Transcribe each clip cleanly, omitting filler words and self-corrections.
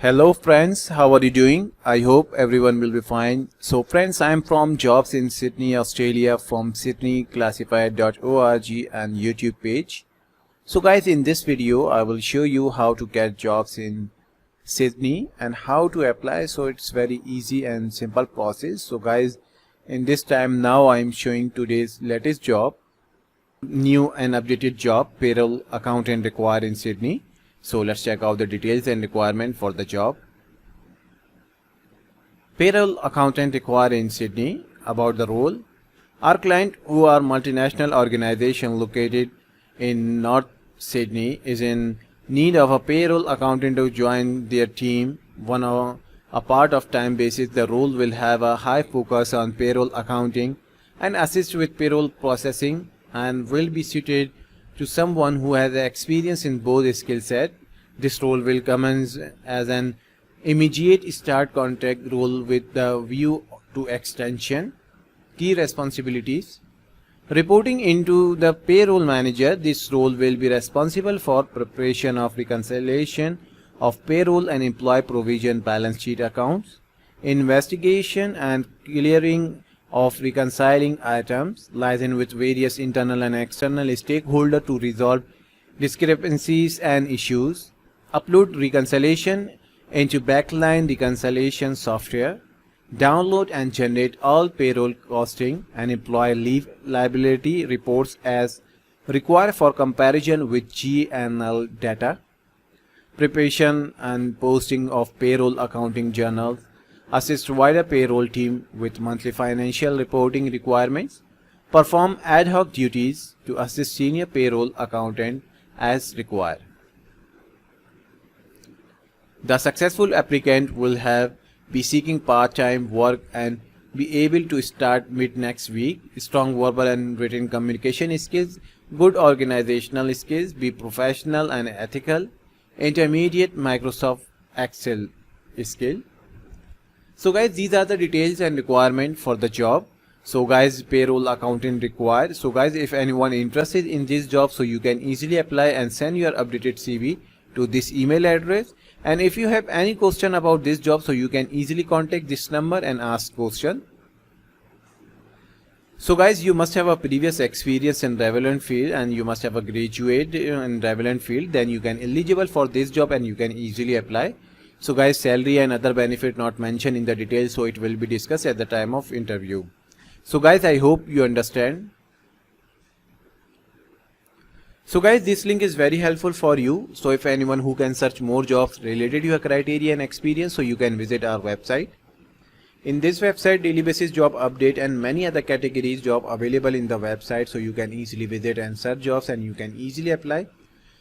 Hello friends, how are you doing? I hope everyone will be fine. So friends, I am from Jobs in Sydney, Australia from sydneyclassified.org and YouTube page. So guys, in this video I will show you how to get jobs in Sydney and how to apply. So it's very easy and simple process. So guys, in this time now I am showing today's latest job, new and updated job, payroll accountant required in Sydney. So let's check out the details and requirement for the job. Payroll accountant required in Sydney. About the role, our client, who are multinational organization located in North Sydney, is in need of a payroll accountant to join their team. On a part of time basis, the role will have a high focus on payroll accounting and assist with payroll processing, and will be suited to someone who has experience in both skill set. This role will commence as an immediate start contract role with the view to extension. Key responsibilities: reporting into the payroll manager, this role will be responsible for preparation of reconciliation of payroll and employee provision balance sheet accounts, investigation and clearing of reconciling items, liaison with various internal and external stakeholders to resolve discrepancies and issues, upload reconciliation into backline reconciliation software, download and generate all payroll costing and employee leave liability reports as required for comparison with GNL data, preparation and posting of payroll accounting journals, assist wider payroll team with monthly financial reporting requirements, perform ad hoc duties to assist senior payroll accountant as required. The successful applicant will be seeking part-time work and be able to start mid next week. Strong verbal and written communication skills, good organizational skills, be professional and ethical, intermediate Microsoft Excel skill. So guys, these are the details and requirement for the job. So guys, payroll accountant required. So guys, if anyone interested in this job, so you can easily apply and send your updated CV to this email address. And if you have any question about this job, so you can easily contact this number and ask question. So guys, you must have a previous experience in relevant field and you must have a graduate in relevant field, then you can eligible for this job and you can easily apply. So guys, salary and other benefit not mentioned in the details, so it will be discussed at the time of interview. So guys, I hope you understand. So guys, this link is very helpful for you. So if anyone who can search more jobs related to your criteria and experience, so you can visit our website. In this website, daily basis job update and many other categories job available in the website, so you can easily visit and search jobs and you can easily apply.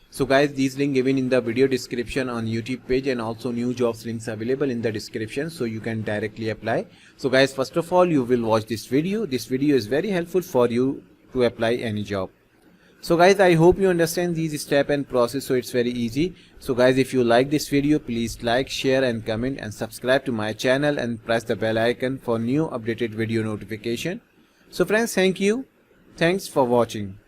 So guys, these links given in the video description on YouTube page, and also new jobs links available in the description, so you can directly apply. So guys, first of all, you will watch this video. This video is very helpful for you to apply any job. So guys, I hope you understand these step and process, so it's very easy. So guys, if you like this video, please like, share and comment and subscribe to my channel and press the bell icon for new updated video notification. So friends, thank you. Thanks for watching.